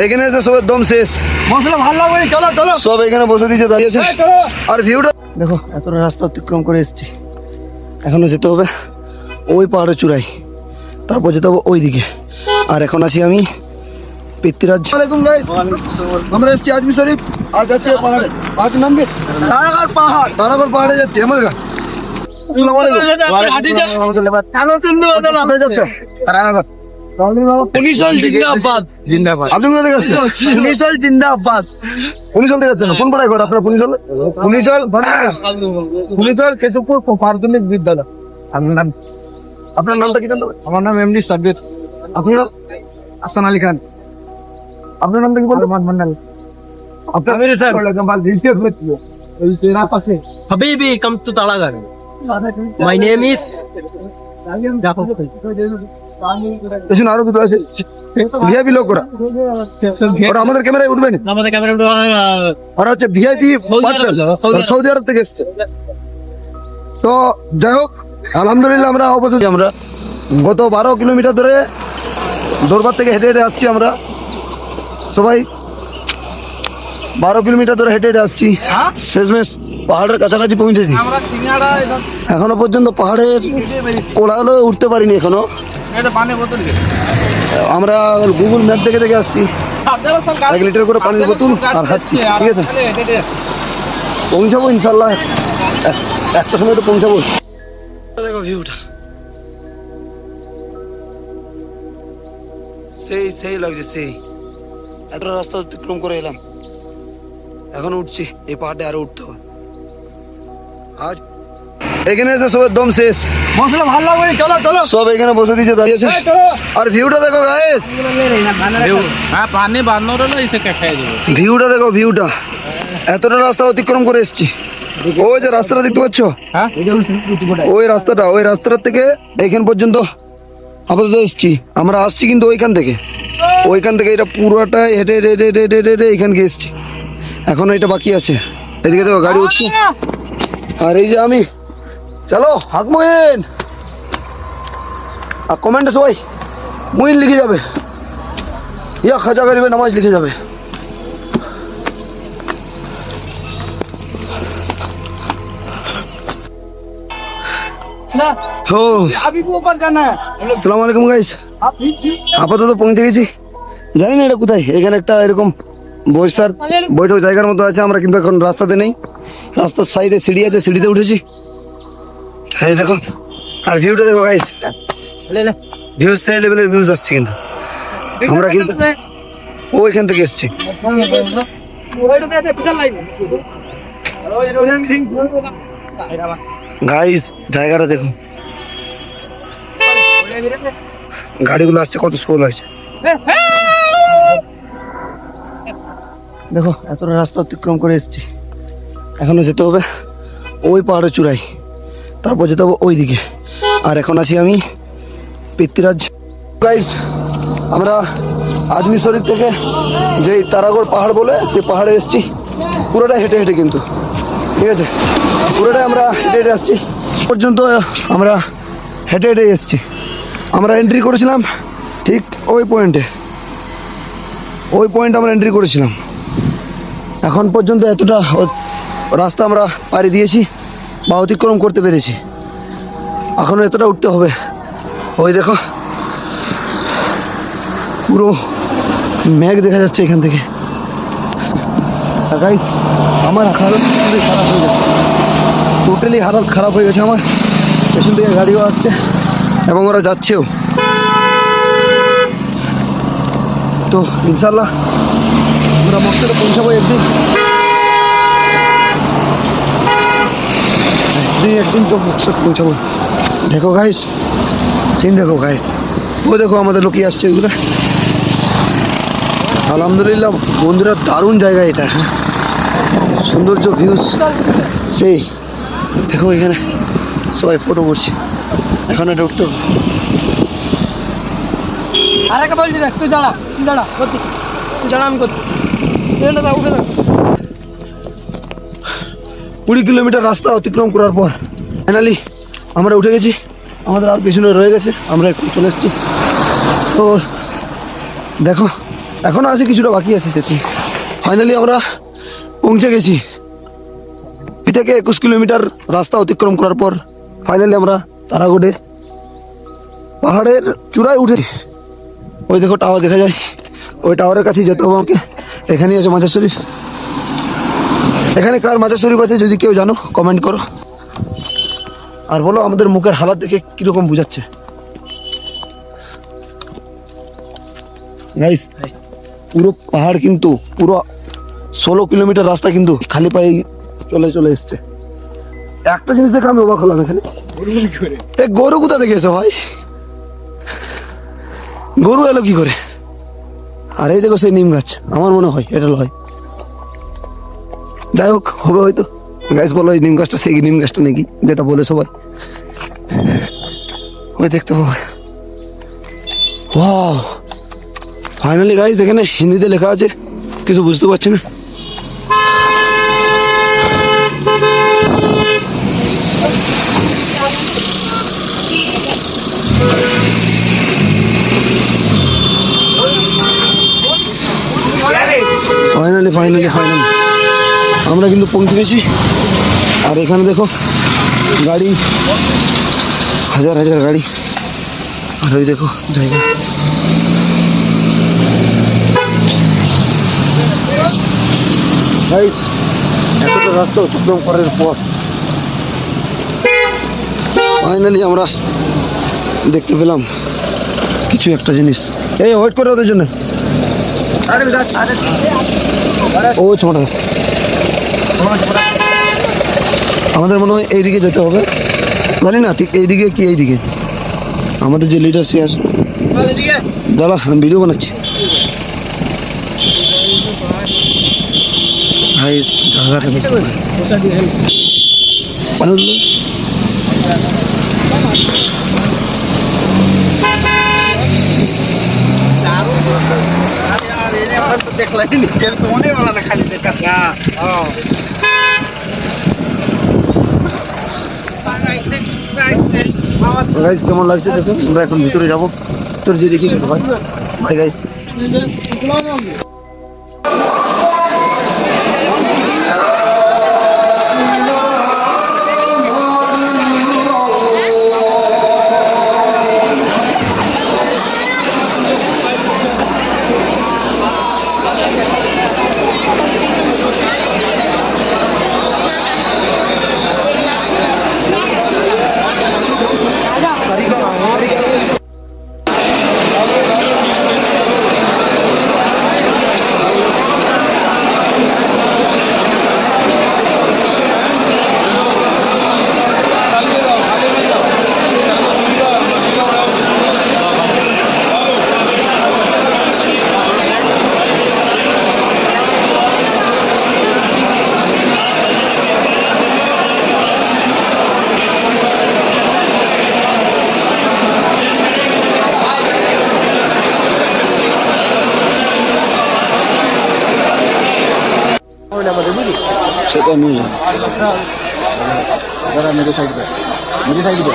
এখানে এসে সবার দম শেষ, সব এখানে বসে দিয়েছে, দাঁড়িয়েছে। আর ভিউটা দেখো, এতটা রাস্তা অতিক্রম করে এসেছি, এখনো যেতে হবে ওই পাহাড়ের চূড়ায়, তারপর যেতে হবে ওই দিকে। আর এখন আছি আমি পৃথ্বীরাজ। আমরা এসেছি আজমি শরীফ, আজ যাচ্ছি পাহাড়ে। পাহাড়ের নাম কি? তারাগড় পাহাড়ে যাচ্ছি আমাদের। কোন পাড়ায় ঘর আপনার? কেশবপুর প্রাথমিক বিদ্যালয়। আপনার নামটা কি জানতে? আমার নাম এমডি সাব্বির। আপনার নাম? হাসান আলী খান। আপনার নামটা কি বলবেন? Mondal. Habibi, come to Talagar. My name is আরো দুটো আছে ভিআইপি লোক, ওরা আমাদের ক্যামেরায় উঠবেন। ওরা হচ্ছে ভিআইপি, সৌদি আরব থেকে এসছে। তো যাই হোক, আলহামদুলিল্লাহ আমরা অবশ্যই আমরা গত 12 কিলোমিটার ধরে দরবার থেকে হেঁটে হেঁটে আসছি। আমরা সবাই 12 কিলোমিটার ধরে হেঁটে হেঁটে আসছি, শেষমেশ পাহাড়ের কাছাকাছি পৌঁছেছি। এখনো পর্যন্ত পাহাড়ের কোলাগুলো উঠতে পারিনি এখনো। আমরা গুগল ম্যাপ দেখে দেখে আসছি, 1 লিটার করে পানির বোতল আর খাচ্ছি। ঠিক আছে, পৌঁছাবো ইনশাল্লাহ, একটা সময় তো পৌঁছাবো। দেখো ভিউটা সেই লাগছে, সেই এতটা রাস্তা অতিক্রম করে এলাম, এখন উঠছি। এই পাহাড়ে আরো উঠতে হবে। আজ এখানে এসে সবার দম শেষ, সব এখানে বসে দিয়েছে, দাঁড়িয়েছে। আর ভিউটা দেখো গাইস, ভিউটা দেখো, ভিউটা এতটা রাস্তা অতিক্রম করে এসছি। ওই যে রাস্তাটা দেখতে পাচ্ছ, ওই রাস্তাটার থেকে এইখান পর্যন্ত আপাতত এসছি। আমরা আসছি কিন্তু ওইখান থেকে এটা পুরোটাই হেঁটে হেঁটে হেঁটে হেঁটে এইখানকে এসছি। এখনো এটা বাকি আছে। এদিকে দেখো গাড়ি উঠছে, আর এই যে আমি। চলো হাক মইন, আর কমেন্টে সবাই মইন লিখে যাবে, ইয়া খাজা গরিবে নামাজ লিখে যাবে। আসসালামু আলাইকুম গাইস, আপাতত পৌঁছে গেছি। জানি না এটা কোথায়, এখানে একটা এরকম বৈঠক জায়গার মতো আছে। আমরা কিন্তু এখন রাস্তাতে নেই, রাস্তার সাইডে সিঁড়ি আছে, সিঁড়িতে উঠেছি। এই দেখো, আর ভিউটা দেখো গাইস, ভিউজ সেই লেভেলের ভিউজ আসছে। কিন্তু আমরা কিন্তু ওইখান থেকে এসছি। গাইস জায়গাটা দেখো, গাড়িগুলো আসছে, কত স্লো লাগছে। দেখো এতটা রাস্তা অতিক্রম করে এসছি, এখনো যেতে হবে ওই পাহাড়ের চূড়ায়, তারপর যেতে হবে ওই দিকে। আর এখন আছি আমি পৃথ্বীরাজ। গাইস আমরা আজমি শরীফ থেকে যে তারাগড় পাহাড় বলে, সে পাহাড়ে এসছি পুরোটা হেঁটে হেঁটে। কিন্তু ঠিক আছে, পুরোটাই আমরা হেঁটে হেঁটে আসছি পর্যন্ত। আমরা হেঁটে হেঁটে এসছি। আমরা এন্ট্রি করেছিলাম ঠিক ওই পয়েন্টে আমরা এন্ট্রি করেছিলাম। এখন পর্যন্ত এতটা রাস্তা আমরা পাড়ি দিয়েছি বা অতিক্রম করতে পেরেছি, এখনও এতটা উঠতে হবে। ওই দেখো পুরো মেঘ দেখা যাচ্ছে এখান থেকে। গাইস আমার হালত খারাপ হয়ে গেছে, টোটালি হালত খারাপ হয়ে গেছে আমার। পেছন থেকে গাড়িও আসছে এবং ওরা যাচ্ছেও। তো ইনশাল্লাহ আমরা মকসদে পৌঁছাবো একদিন তো মকসদ পৌঁছাবো। দেখো গাইস, সিন দেখো গাইস, ও দেখো আমাদের লোকই আসছে ওইগুলো। আলহামদুলিল্লাহ বন্ধুরা, দারুণ জায়গা এটা। হ্যাঁ, সৌন্দর্য ভিউজ সেই দেখো, এখানে সবাই ফটো করছে। এখন এটা উঠতে হবে। আরেকটা বলছি, তুই দাঁড়া আমি করছি। 20 কিলোমিটার রাস্তা অতিক্রম করার পর ফাইনালি আমরা উঠে গেছি। আমাদের আর পেছনে রয়ে গেছে, আমরা একটু চলে এসেছি। তো দেখো এখনো আছে, কিছুটা বাকি আছে সেটি। ফাইনালি আমরা পৌঁছে গেছি। এ থেকে 21 কিলোমিটার রাস্তা অতিক্রম করার পর ফাইনালি আমরা তারাগড়ে পাহাড়ের চূড়ায় উঠে। ওই দেখো টাওয়ার দেখা যায়, ওই টাওয়ারের কাছে যেতে হবে আমাকে। এখানেই আছে মাজার শরীফ। এখানে কার মাজার শরীফ আছে যদি কেউ জানো কমেন্ট করো, আর বলো আমাদের মুখের হালাত দেখে কিরকম বুঝাচ্ছে। গাইস পুরো পাহাড় কিন্তু পুরো 16 কিলোমিটার রাস্তা কিন্তু খালি পায়ে চলে এসছে। একটা জিনিস দেখে আমি অবাক হলাম, এখানে গরু কোথা থেকে এসে ভাই, গরু এলো কি করে? আর এই দেখো সেই নিম গাছ, আমার মনে হয় এটা হয়। যাই হোক, হবে হয়তো। গাছ বলো এই নিম গাছটা সেই নিম গাছটা নাকি যেটা বলে সবাই। ওই দেখতে পাবো। ওয়াও, ফাইনালি গাইস এখানে হিন্দিতে লেখা আছে, কিছু বুঝতে পারছি না। ফাইনালি আমরা কিন্তু পৌঁছে গেছি। আর এখানে দেখো গাড়ি, হাজার গাড়ি। আর ওই দেখো জায়গা। গাইস এতটা রাস্তা অতিক্রম করার পর ফাইনালি আমরা দেখতে পেলাম কিছু একটা জিনিস। এই ওয়েট করে ওদের জন্য। ও ছোট, আমাদের মনে হয় এইদিকে যেতে হবে, জানি না ঠিক এইদিকে কি এইদিকে। আমাদের যে লিডার সে আসবে, দাঁড়া আমি ভিডিও বানাচ্ছি। জায়গাটা দেখতে গাইস কেমন লাগছে দেখুন। আমরা এখন ভিতরে যাবো, ভিতরে যে দেখি ভাই গাইস। সেটা নিয়ে मेरे साइड पे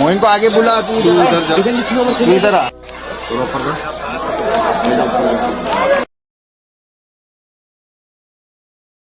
मोइन को आगे बुला, तू इधर जा, तू इधर आ।